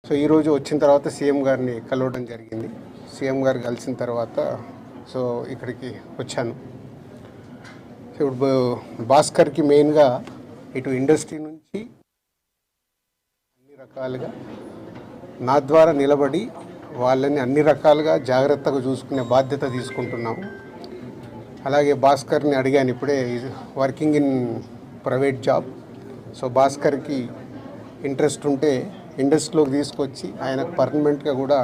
So ఈరోజు వచ్చిన తర్వాత సీఎం గారిని కలవడం జరిగింది. సీఎం గారు కలిసిన తర్వాత సో ఇక్కడికి వచ్చాను. సో ఇప్పుడు భాస్కర్కి మెయిన్గా ఇటు ఇండస్ట్రీ నుంచి అన్ని రకాలుగా నా ద్వారా నిలబడి వాళ్ళని అన్ని రకాలుగా జాగ్రత్తగా చూసుకునే బాధ్యత తీసుకుంటున్నాము. అలాగే భాస్కర్ని అడిగాను ఇప్పుడే, working in private job. So భాస్కర్కి ఇంట్రెస్ట్ ఉంటే ఇండస్ట్రీలోకి తీసుకొచ్చి ఆయనకు పర్మనెంట్గా కూడా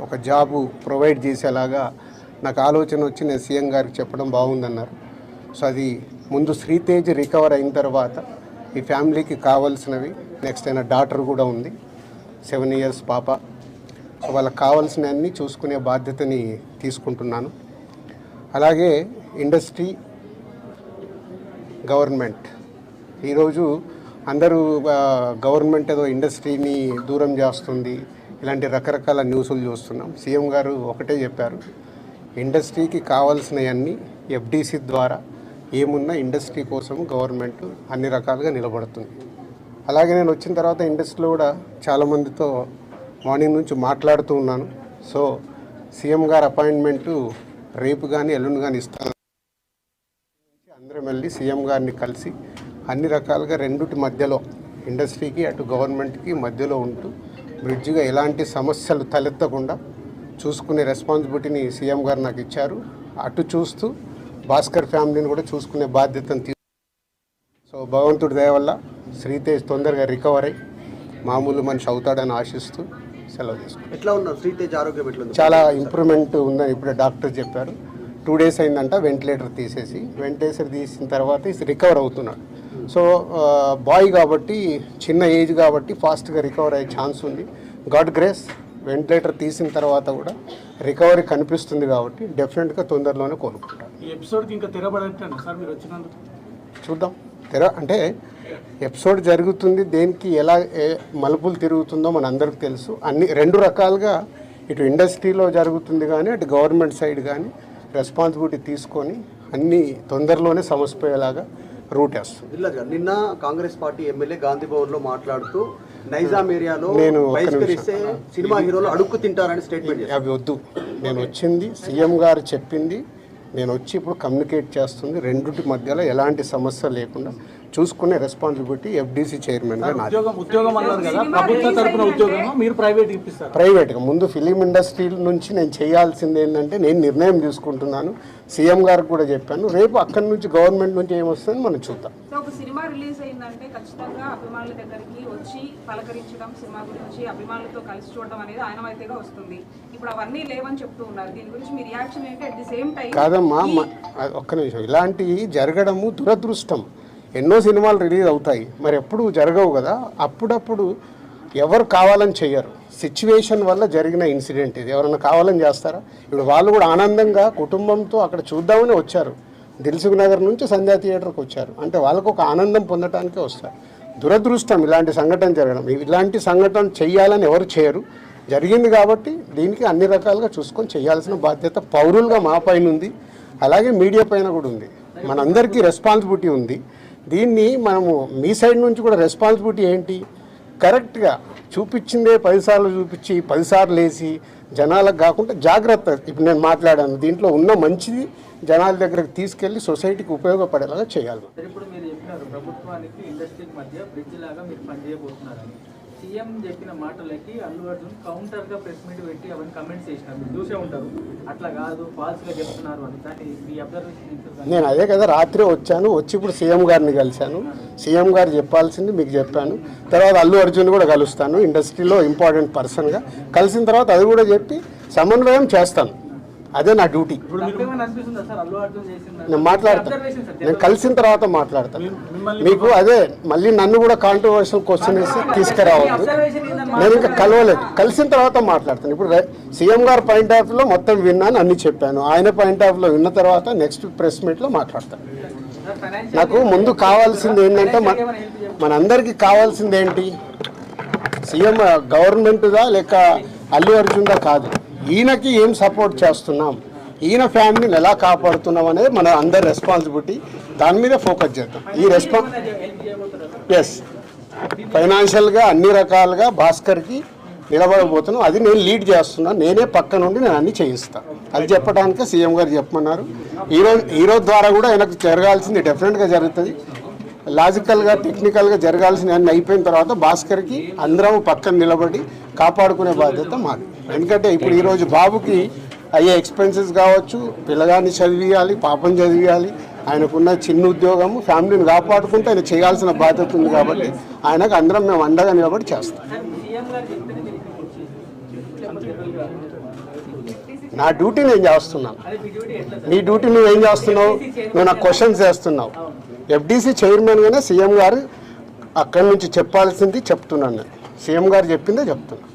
ఒక జాబు ప్రొవైడ్ చేసేలాగా నాకు ఆలోచన వచ్చి నేను సీఎం గారికి చెప్పడం బాగుందన్నారు. సో అది ముందు శ్రీతేజ్ రికవర్ అయిన తర్వాత ఈ ఫ్యామిలీకి కావాల్సినవి, నెక్స్ట్ అయిన డాటర్ కూడా ఉంది, 7 years పాప. సో వాళ్ళకి కావాల్సినవన్నీ చూసుకునే బాధ్యతని తీసుకుంటున్నాను. అలాగే ఇండస్ట్రీ, గవర్నమెంట్, ఈరోజు అందరూ గవర్నమెంట్ ఏదో ఇండస్ట్రీని దూరం చేస్తుంది, ఇలాంటి రకరకాల న్యూస్లు చూస్తున్నాం. సీఎం గారు ఒకటే చెప్పారు, ఇండస్ట్రీకి కావాల్సినవన్నీ ఎఫ్డీసీ ద్వారా ఏమున్నా ఇండస్ట్రీ కోసం గవర్నమెంట్ అన్ని రకాలుగా నిలబడుతుంది. అలాగే నేను వచ్చిన తర్వాత ఇండస్ట్రీలో కూడా చాలామందితో మార్నింగ్ నుంచి మాట్లాడుతూ ఉన్నాను. సో సీఎం గారు అపాయింట్మెంటు రేపు కానీ ఎల్లుండి కానీ ఇస్తాను. అందరం వెళ్ళి సీఎం గారిని కలిసి అన్ని రకాలుగా రెండుటి మధ్యలో, ఇండస్ట్రీకి అటు గవర్నమెంట్కి మధ్యలో ఉంటూ బ్రిడ్జ్గా ఎలాంటి సమస్యలు తలెత్తకుండా చూసుకునే రెస్పాన్సిబిలిటీని సీఎం గారు నాకు ఇచ్చారు. అటు చూస్తూ భాస్కర్ ఫ్యామిలీని కూడా చూసుకునే బాధ్యతను సో భగవంతుడి దయ వల్ల శ్రీతేజ్ తొందరగా రికవర్ అయ్యి మామూలు మనిషి అవుతాడని ఆశిస్తూ సెలవు తీసుకుంటాం. ఎట్లా ఉన్నారు శ్రీతేజ్ ఆరోగ్యం? ఎట్లా ఉంది? చాలా ఇంప్రూవ్మెంట్ ఉందని ఇప్పుడే డాక్టర్ చెప్పారు. 2 days అయిందంట వెంటిలేటర్ తీసేసి. వెంటిలేటర్ తీసిన తర్వాత రికవర్ అవుతున్నాడు. సో బాయ్ కాబట్టి, చిన్న ఏజ్ కాబట్టి ఫాస్ట్గా రికవర్ అయ్యే ఛాన్స్ ఉంది. గాడ్ గ్రేస్, వెంటిలేటర్ తీసిన తర్వాత కూడా రికవరీ కనిపిస్తుంది కాబట్టి డెఫినెట్గా తొందరలోనే కోలుకుంటారు. ఈ ఎపిసోడ్కి ఇంకా తెరబడట్లేదు సార్ మీరు వచ్చినందుకు? చూద్దాం. అంటే ఎపిసోడ్ జరుగుతుంది, దేనికి ఎలా మలుపులు తిరుగుతుందో మన అందరికీ తెలుసు. అన్ని 2 రకాలుగా ఇటు ఇండస్ట్రీలో జరుగుతుంది కానీ అటు గవర్నమెంట్ సైడ్ కానీ రెస్పాన్సిబిలిటీ తీసుకొని అన్నీ తొందరలోనే సమసిపోయేలాగా రూట్ వేస్తుంది. నిన్న కాంగ్రెస్ పార్టీ ఎమ్మెల్యే గాంధీ భవన్లో మాట్లాడుతూ నైజాం ఏరియాలో నేను సినిమా హీరోలు అడుక్కు తింటారని స్టేట్మెంట్ చేశారు. అవి వద్దు, నేను వచ్చింది సీఎం గారు చెప్పింది, నేను వచ్చి ఇప్పుడు కమ్యూనికేట్ చేస్తుంది. రెండింటి మధ్యలో ఎలాంటి సమస్య లేకుండా చూసుకునే రెస్పాన్సిబిలిటీ ఎఫ్డీసీ చైర్మన్గా నాది. ప్రైవేట్గా ముందు ఫిలిం ఇండస్ట్రీ నుంచి నేను చేయాల్సింది ఏంటంటే, నేను నిర్ణయం తీసుకుంటున్నాను. సీఎం గారికి కూడా చెప్పాను, రేపు అక్కడి నుంచి గవర్నమెంట్ నుంచి ఏమొస్తుందని మనం చూద్దాం. ఒక సినిమా రిలీజ్ అయిందంటే ఖచ్చితంగా అభిమానుల దగ్గరికి వచ్చి పలకరించడం, సినిమా గురించి అభిమానులతో కలిసి చూడడం అనేది ఆనవాయితీగా వస్తుంది. ఇప్పుడు అవన్నీ లేవని చెప్తూ ఉన్నారు. దీని గురించి మీ రియాక్షన్ ఏంటి? అట్ ది సేమ్ టైం కాదమ్మా, ఒక్క నిమిషం, ఇలాంటివి జరగడము దురదృష్టం. ఎన్నో సినిమాలు రిలీజ్ అవుతాయి, మరి ఎప్పుడు జరగవు కదా. అప్పుడప్పుడు ఎవరు కావాలని చెయ్యరు, సిచ్యువేషన్ వల్ల జరిగిన ఇన్సిడెంట్ ఇది. ఎవరైనా కావాలని చేస్తారా? ఇప్పుడు వాళ్ళు కూడా ఆనందంగా కుటుంబంతో అక్కడ చూద్దామని వచ్చారు. దిల్సుఖ్ నగర్ నుంచి సంధ్యా థియేటర్కి వచ్చారు అంటే వాళ్ళకు ఒక ఆనందం పొందటానికే వస్తారు. దురదృష్టం ఇలాంటి సంఘటన జరగడం. ఇలాంటి సంఘటన చెయ్యాలని ఎవరు చేయరు, జరిగింది కాబట్టి దీనికి అన్ని రకాలుగా చూసుకొని చేయాల్సిన బాధ్యత పౌరులుగా మా పైన ఉంది, అలాగే మీడియా పైన కూడా ఉంది. మనందరికీ రెస్పాన్సిబిలిటీ ఉంది. దీన్ని మనము మీ సైడ్ నుంచి కూడా రెస్పాన్సిబిలిటీ ఏంటి, కరెక్ట్గా చూపించిందే 10 సార్లు చూపించి 10 సార్లు వేసి జనాలకు కాకుండా జాగ్రత్త. ఇప్పుడు నేను మాట్లాడాను, దీంట్లో ఉన్న మంచిది జనాల దగ్గరకు తీసుకెళ్లి సొసైటీకి ఉపయోగపడేలాగా చేయాలి. ఇప్పుడు మీరు చెప్పినారు ప్రభుత్వానికి ఇండస్ట్రీకి మధ్య బ్రిడ్జ్ లాగా మీరు పనిచేయబోతున్నారని. సీఎం చెప్పిన మాటలకి అల్లు అర్జున్ కౌంటర్గా ప్రెస్ మీట్ పెట్టి అవన్నీ కమెంట్స్ చేసినారు, మీరు చూసే ఉంటారు. అట్లా కాదు, ఫాల్స్గా చెప్తున్నారు అని. దాన్ని మీ అబ్జర్వేషన్? నేను అదే కదా రాత్రి వచ్చాను, వచ్చి ఇప్పుడు సీఎం గారిని కలిశాను. సీఎం గారు చెప్పాల్సింది మీకు చెప్పాను. తర్వాత అల్లు అర్జున్ కూడా కలుస్తాను, ఇండస్ట్రీలో ఇంపార్టెంట్ పర్సన్గా. కలిసిన తర్వాత అది కూడా చెప్పి సమన్వయం చేస్తాను. అదే నా డ్యూటీ. నేను మాట్లాడతాను, నేను కలిసిన తర్వాత మాట్లాడతాను. మీకు అదే మళ్ళీ నన్ను కూడా కాంట్రవర్షియల్ క్వశ్చన్ వేసి తీసుకురావద్దు. నేను ఇంకా కలవలేదు, కలిసిన తర్వాత మాట్లాడతాను. ఇప్పుడు సీఎం గారు పాయింట్ ఆఫ్ వ్యూలో మొత్తం విన్నాను, అన్ని చెప్పాను. ఆయన పాయింట్ ఆఫ్ వ్యూలో విన్న తర్వాత నెక్స్ట్ ప్రెస్ మీట్లో మాట్లాడతాను. నాకు ముందు కావాల్సింది ఏంటంటే, మనందరికీ కావాల్సింది ఏంటి, సీఎం గవర్నమెంట్దా లేక అల్లు అర్జున్దా కాదు, ఈయనకి ఏం సపోర్ట్ చేస్తున్నాం, ఈయన ఫ్యామిలీని ఎలా కాపాడుతున్నాం అనేది మన అందరి రెస్పాన్సిబిలిటీ. దాని మీద ఫోకస్ చేద్దాం. ఈ ఫైనాన్షియల్గా అన్ని రకాలుగా భాస్కర్కి నిలబడబోతున్నాం. అది నేను లీడ్ చేస్తున్నాను, నేనే పక్క నుండి నేను అన్ని చేయిస్తాను. అది చెప్పడానికే సీఎం గారు చెప్పమన్నారు. ఈరోజు ద్వారా కూడా ఆయనకు జరగాల్సింది డెఫినెట్గా జరుగుతుంది. లాజికల్గా టెక్నికల్గా జరగాల్సింది అన్నీ అయిపోయిన తర్వాత భాస్కర్కి అందరం పక్కన నిలబడి కాపాడుకునే బాధ్యత మాది. ఎందుకంటే ఇప్పుడు ఈరోజు బాబుకి అయ్యే ఎక్స్పెన్సెస్ కావచ్చు, పిల్లగాన్ని చదివియాలి, పాపం చదివియాలి, ఆయనకున్న చిన్న ఉద్యోగము, ఫ్యామిలీని కాపాడుకుంటూ ఆయన చేయాల్సిన బాధ్యత ఉంది. కాబట్టి ఆయనకు అందరం మేము అండగా నిలబడి చేస్తాం. సీఎం గారు చెప్తేనే మీరు ఇక్కడికి వచ్చేది. లేకపోతే నా డ్యూటీ నేను చేస్తున్నాను. అదే మీ డ్యూటీ ఎట్లా సార్? నీ డ్యూటీ నువ్వేం చేస్తున్నావు? నువ్వు నాకు క్వశ్చన్స్ చేస్తున్నావు. ఎఫ్డీసీ చైర్మన్గానే సీఎం గారు అక్కడి నుంచి చెప్పాల్సింది చెప్తున్నాను. నేను సీఎం గారు చెప్పిందే చెప్తున్నా.